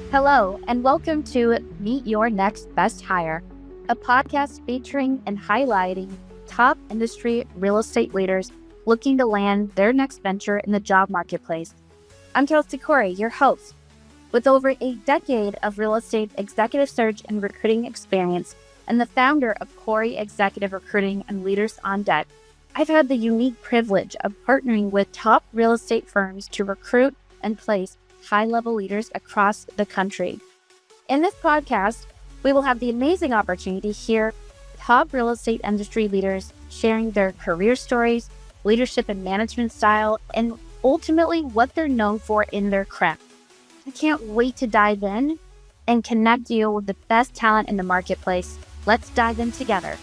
Hello, and welcome to Meet Your Next Best Hire, a podcast featuring and highlighting top industry real estate leaders looking to land their next venture in the job marketplace. I'm Kelsi Cory, your host. With over a decade of real estate executive search and recruiting experience, and the founder of Cory Executive Recruiting and Leaders on Deck, I've had the unique privilege of partnering with top real estate firms to recruit and place high-level leaders across the country. In this podcast, we will have the amazing opportunity to hear top real estate industry leaders sharing their career stories, leadership and management style, and ultimately what they're known for in their craft. I can't wait to dive in and connect you with the best talent in the marketplace. Let's dive in together.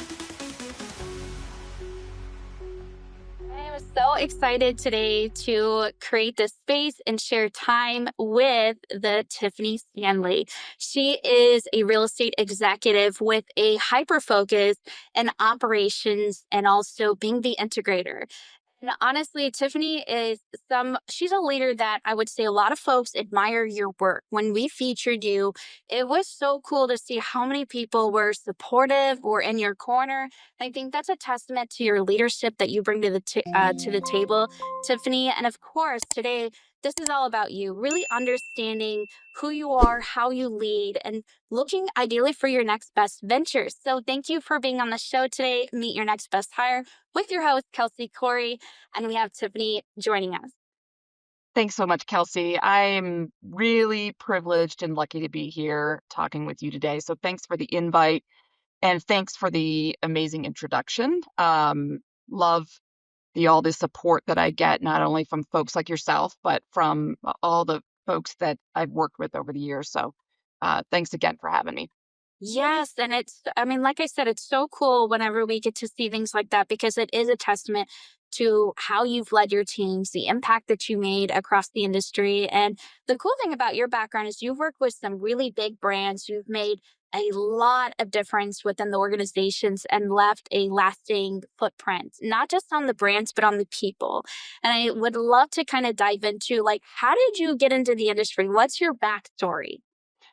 I am so excited today to create this space and share time with the Tiffany Stanley. She is a real estate executive with a hyper focus in operations and also being the integrator. And honestly, Tiffany she's a leader that I would say a lot of folks admire your work. When we featured you, it was so cool to see how many people were supportive or in your corner. I think that's a testament to your leadership that you bring to the table, Tiffany. And of course, today, this is all about you, really understanding who you are, how you lead, and looking ideally for your next best venture. So thank you for being on the show today. Meet Your Next Best Hire with your host, Kelsi Cory. And we have Tiffany joining us. Thanks so much, Kelsi. I'm really privileged and lucky to be here talking with you today. So thanks for the invite and thanks for the amazing introduction. Love all the support that I get, not only from folks like yourself, but from all the folks that I've worked with over the years. So thanks again for having me. Yes. And like I said, it's so cool whenever we get to see things like that because it is a testament to how you've led your teams, the impact that you made across the industry. And the cool thing about your background is you've worked with some really big brands. You've made a lot of difference within the organizations and left a lasting footprint, not just on the brands, but on the people. And I would love to kind of dive into how did you get into the industry? What's your backstory?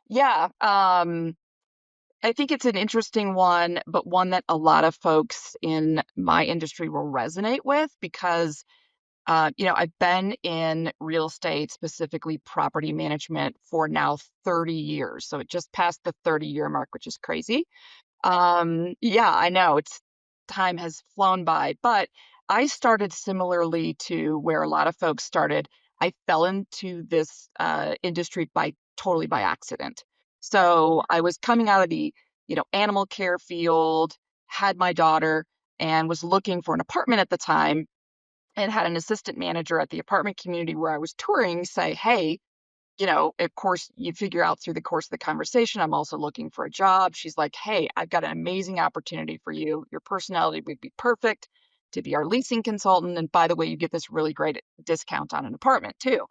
Yeah. I think it's an interesting one, but one that a lot of folks in my industry will resonate with because I've been in real estate, specifically property management, for now 30 years. So it just passed the 30-year mark, which is crazy. Yeah, I know time has flown by, but I started similarly to where a lot of folks started. I fell into this industry totally by accident. So I was coming out of the, animal care field, had my daughter, and was looking for an apartment at the time and had an assistant manager at the apartment community where I was touring say, hey, of course, you figure out through the course of the conversation, I'm also looking for a job. She's like, hey, I've got an amazing opportunity for you. Your personality would be perfect to be our leasing consultant. And by the way, you get this really great discount on an apartment too.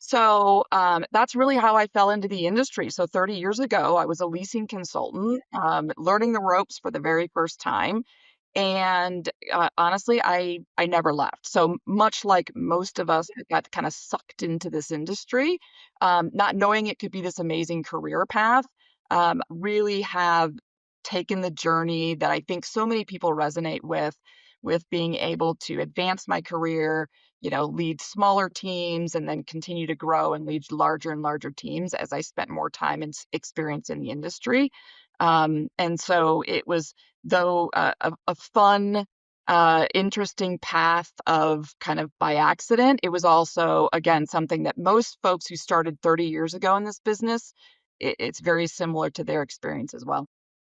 So that's really how I fell into the industry. So 30 years ago, I was a leasing consultant, learning the ropes for the very first time. And honestly, I never left. So much like most of us who got kind of sucked into this industry, not knowing it could be this amazing career path, really have taken the journey that I think so many people resonate with being able to advance my career, lead smaller teams and then continue to grow and lead larger and larger teams as I spent more time and experience in the industry. And so it was, though, a fun, interesting path of kind of by accident. It was also, again, something that most folks who started 30 years ago in this business, it's very similar to their experience as well.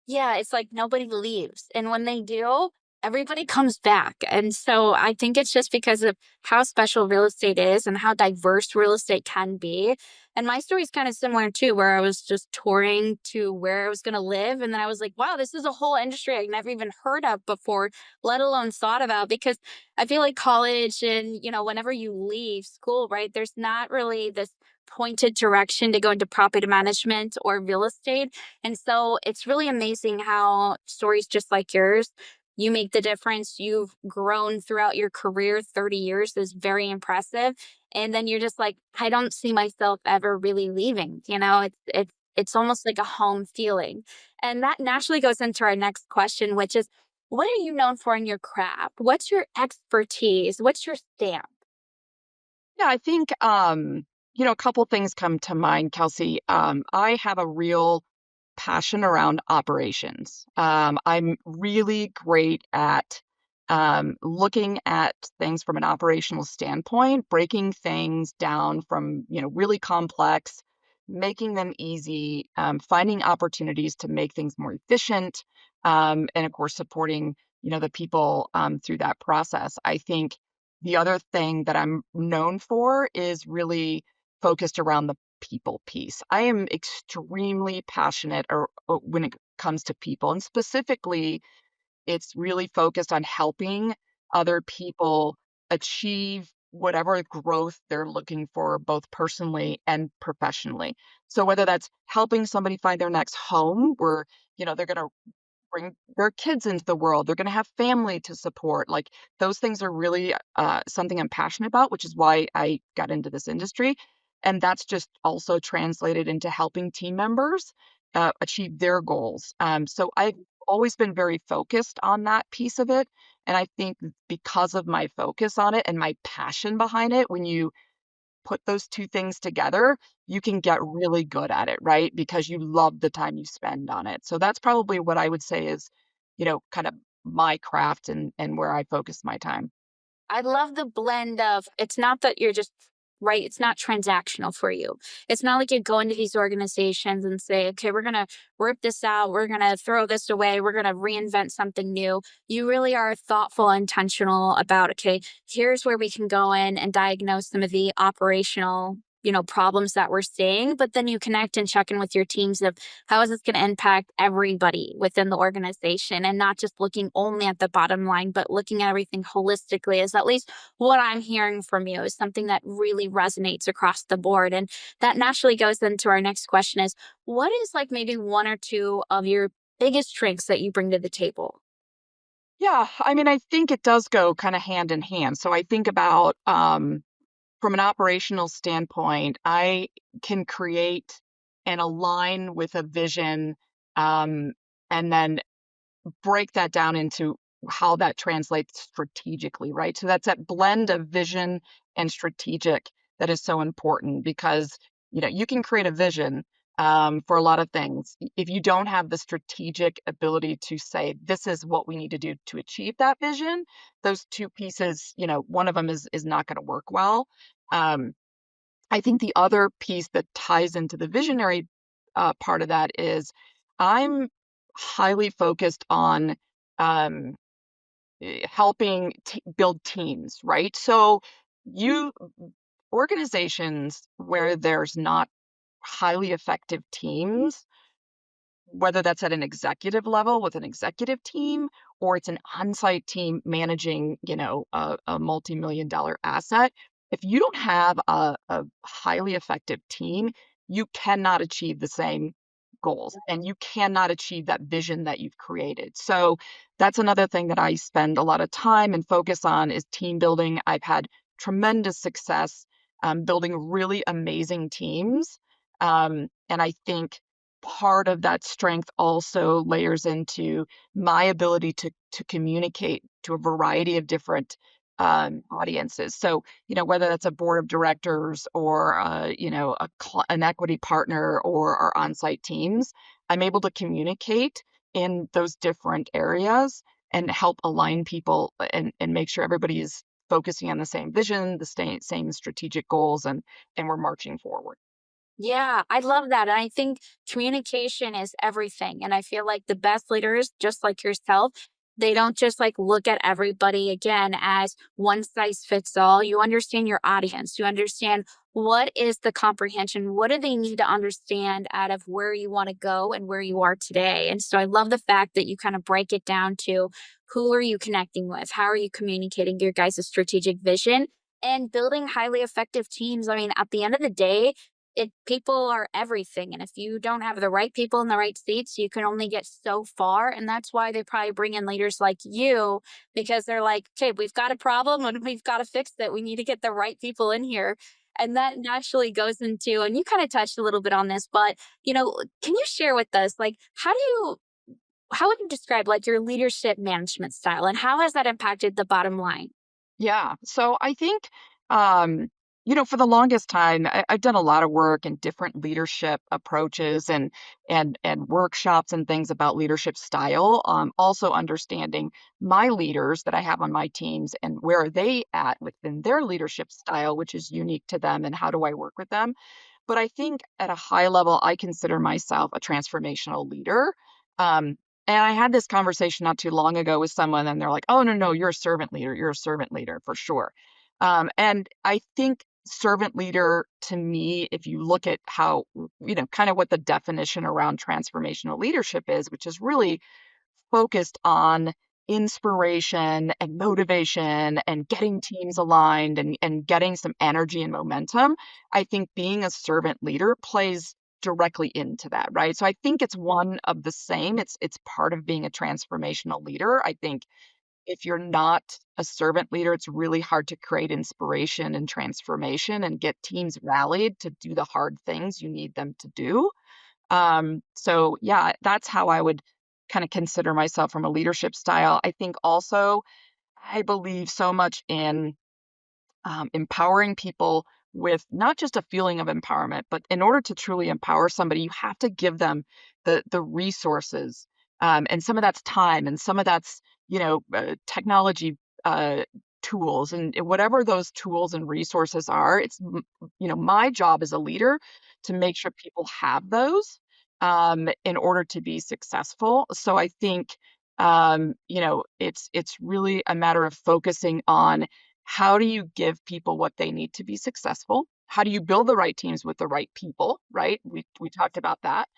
Yeah, it's like nobody leaves. And when they do, everybody comes back. And so I think it's just because of how special real estate is and how diverse real estate can be. And my story is kind of similar too, where I was just touring to where I was going to live. And then I was like, wow, this is a whole industry I've never even heard of before, let alone thought about. Because I feel like college and, whenever you leave school, right, there's not really this pointed direction to go into property management or real estate. And so it's really amazing how stories just like yours you make the difference. You've grown throughout your career. 30 years is very impressive. And then you're just like, I don't see myself ever really leaving. It's almost like a home feeling. And that naturally goes into our next question, which is, what are you known for in your craft? What's your expertise? What's your stamp? Yeah, I think, a couple things come to mind, Kelsey. I have a real passion around operations. I'm really great at looking at things from an operational standpoint, breaking things down from, really complex, making them easy, finding opportunities to make things more efficient, and of course, supporting, the people through that process. I think the other thing that I'm known for is really focused around the people piece. I am extremely passionate when it comes to people, and specifically, it's really focused on helping other people achieve whatever growth they're looking for, both personally and professionally. So whether that's helping somebody find their next home, where they're going to bring their kids into the world. They're going to have family to support. Like those things are really something I'm passionate about, which is why I got into this industry. And that's just also translated into helping team members achieve their goals. So I've always been very focused on that piece of it. And I think because of my focus on it and my passion behind it, when you put those two things together, you can get really good at it, right? Because you love the time you spend on it. So that's probably what I would say is, kind of my craft and where I focus my time. I love the blend of, it's not that you're just right, it's not transactional for you. It's not like you go into these organizations and say, okay, we're going to rip this out, we're going to throw this away, we're going to reinvent something new. You really are thoughtful, intentional about, okay, here's where we can go in and diagnose some of the operational problems that we're seeing, but then you connect and check in with your teams of how is this going to impact everybody within the organization, and not just looking only at the bottom line, but looking at everything holistically. Is at least what I'm hearing from you, is something that really resonates across the board. And that naturally goes into our next question is, what is like maybe one or two of your biggest strengths that you bring to the table? Yeah, I mean, I think it does go kind of hand in hand. So I think about from an operational standpoint, I can create and align with a vision, and then break that down into how that translates strategically, right? So that's that blend of vision and strategic that is so important because, you can create a vision for a lot of things. If you don't have the strategic ability to say, this is what we need to do to achieve that vision, those two pieces, one of them is not going to work well. Um, I think the other piece that ties into the visionary part of that is I'm highly focused on um, helping build teams, right? So you organizations where there's not highly effective teams, whether that's at an executive level with an executive team or it's an on-site team managing, a multi-million dollar asset. If you don't have a highly effective team, you cannot achieve the same goals and you cannot achieve that vision that you've created. So that's another thing that I spend a lot of time and focus on is team building. I've had tremendous success building really amazing teams. And I think part of that strength also layers into my ability to communicate to a variety of different audiences. So, whether that's a board of directors or, an equity partner or our on-site teams, I'm able to communicate in those different areas and help align people and make sure everybody is focusing on the same vision, the same strategic goals, and we're marching forward. Yeah, I love that. And I think communication is everything. And I feel like the best leaders, just like yourself, they don't just like look at everybody again as one size fits all. You understand your audience. You understand what is the comprehension? What do they need to understand out of where you want to go and where you are today? And so I love the fact that you kind of break it down to who are you connecting with? How are you communicating your guys' strategic vision and building highly effective teams? I mean, at the end of the day, people are everything. And if you don't have the right people in the right seats, you can only get so far. And that's why they probably bring in leaders like you, because they're like, okay, we've got a problem and we've got to fix it. We need to get the right people in here. And that naturally goes into, and you kind of touched a little bit on this, but can you share with us, like, how would you describe like your leadership management style and how has that impacted the bottom line? Yeah. So I think, um, for the longest time, I've done a lot of work in different leadership approaches and workshops and things about leadership style. Also understanding my leaders that I have on my teams and where are they at within their leadership style, which is unique to them, and how do I work with them. But I think at a high level, I consider myself a transformational leader. Um, and I had this conversation not too long ago with someone, and they're like, "Oh, no, no, you're a servant leader. You're a servant leader for sure." And I think servant leader to me, if you look at how, kind of what the definition around transformational leadership is, which is really focused on inspiration and motivation and getting teams aligned and getting some energy and momentum, I think being a servant leader plays directly into that, right? So I think it's one of the same. It's part of being a transformational leader. I think if you're not a servant leader, it's really hard to create inspiration and transformation and get teams rallied to do the hard things you need them to do. So yeah, that's how I would kind of consider myself from a leadership style. I think also I believe so much in empowering people with not just a feeling of empowerment, but in order to truly empower somebody, you have to give them the resources, and some of that's time, and some of that's technology uh, tools, and whatever those tools and resources are. My job as a leader to make sure people have those in order to be successful. So I think it's really a matter of focusing on how do you give people what they need to be successful? How do you build the right teams with the right people, right? We talked about that.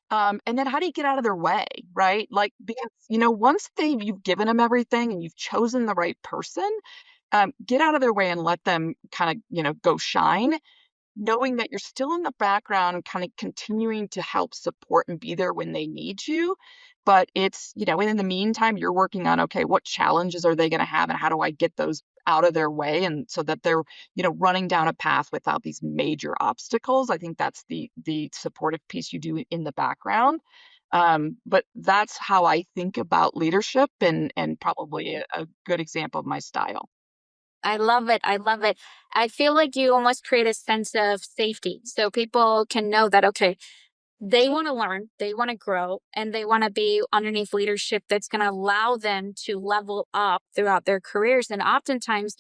And then how do you get out of their way, right? Like, because, once you've given them everything and you've chosen the right person, get out of their way and let them kind of, go shine, knowing that you're still in the background, kind of continuing to help support and be there when they need you. But it's, and in the meantime, you're working on, okay, what challenges are they going to have and how do I get those out of their way? And so that they're, running down a path without these major obstacles. I think that's the supportive piece you do in the background. But that's how I think about leadership and probably a good example of my style. I love it. I love it. I feel like you almost create a sense of safety so people can know that, okay, they want to learn, they want to grow, and they want to be underneath leadership that's going to allow them to level up throughout their careers. And oftentimes,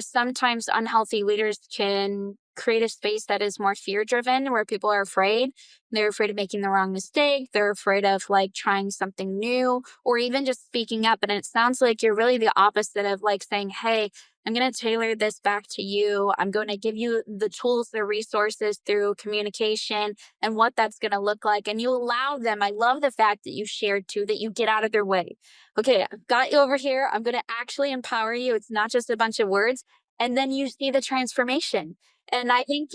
sometimes unhealthy leaders can create a space that is more fear driven where people are afraid. They're afraid of making the wrong mistake. They're afraid of like trying something new or even just speaking up. And it sounds like you're really the opposite of like saying, hey, I'm going to tailor this back to you. I'm going to give you the tools, the resources through communication and what that's going to look like. And you allow them. I love the fact that you shared too, that you get out of their way. Okay, I've got you over here. I'm going to actually empower you. It's not just a bunch of words. And then you see the transformation. And I think,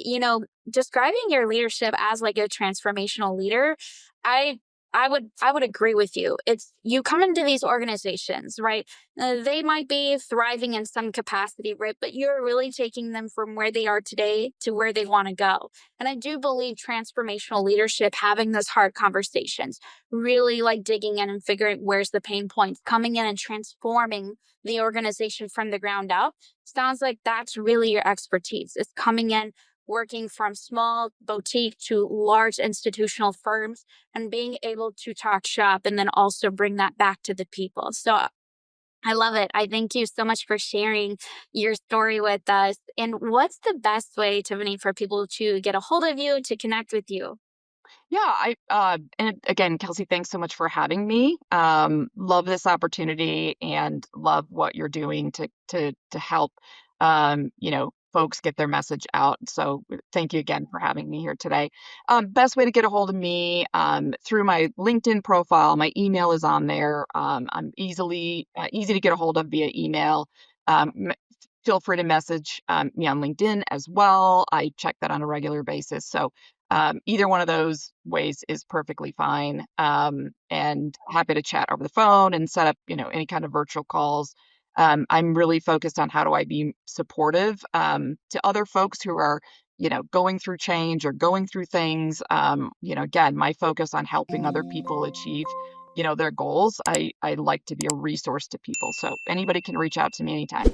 describing your leadership as like a transformational leader, I I would agree with you. It's you come into these organizations, right? They might be thriving in some capacity, right? But you're really taking them from where they are today to where they want to go. And I do believe transformational leadership, having those hard conversations, really like digging in and figuring where's the pain points, coming in and transforming the organization from the ground up. Sounds like that's really your expertise. It's coming in, working from small boutique to large institutional firms and being able to talk shop and then also bring that back to the people. So I love it. I thank you so much for sharing your story with us. And what's the best way, Tiffany, for people to get a hold of you, to connect with you? Yeah, and again, Kelsi, thanks so much for having me. Love this opportunity and love what you're doing to help folks get their message out. So thank you again for having me here today. Best way to get a hold of me through my LinkedIn profile. My email is on there. I'm easy to get a hold of via email. feel free to message me on LinkedIn as well. I check that on a regular basis. So either one of those ways is perfectly fine. And happy to chat over the phone and set up, any kind of virtual calls. I'm really focused on how do I be supportive to other folks who are, going through change or going through things. Again, my focus on helping other people achieve, their goals. I like to be a resource to people. So anybody can reach out to me anytime.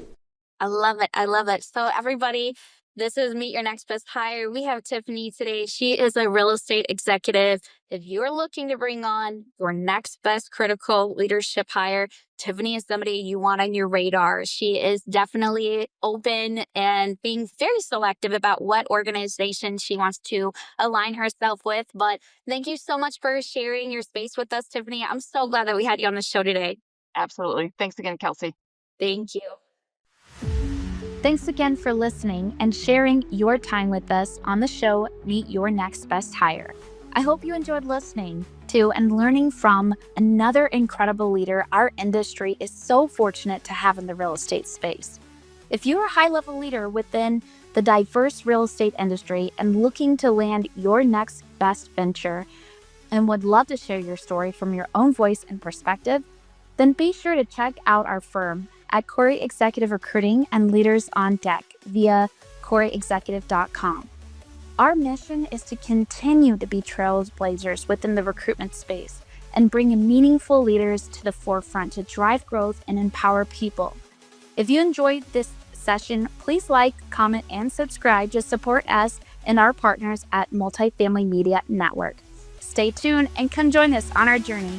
I love it. I love it. So everybody, this is Meet Your Next Best Hire. We have Tiffany today. She is a real estate executive. If you're looking to bring on your next best critical leadership hire, Tiffany is somebody you want on your radar. She is definitely open and being very selective about what organization she wants to align herself with. But thank you so much for sharing your space with us, Tiffany. I'm so glad that we had you on the show today. Absolutely. Thanks again, Kelsi. Thank you. Thanks again for listening and sharing your time with us on the show, Meet Your Next Best Hire. I hope you enjoyed listening to and learning from another incredible leader our industry is so fortunate to have in the real estate space. If you're a high-level leader within the diverse real estate industry and looking to land your next best venture and would love to share your story from your own voice and perspective, then be sure to check out our firm at Cory Executive Recruiting and Leaders on Deck via coryexecutive.com. Our mission is to continue to be trailblazers within the recruitment space and bring meaningful leaders to the forefront to drive growth and empower people. If you enjoyed this session, please like, comment, and subscribe to support us and our partners at Multifamily Media Network. Stay tuned and come join us on our journey.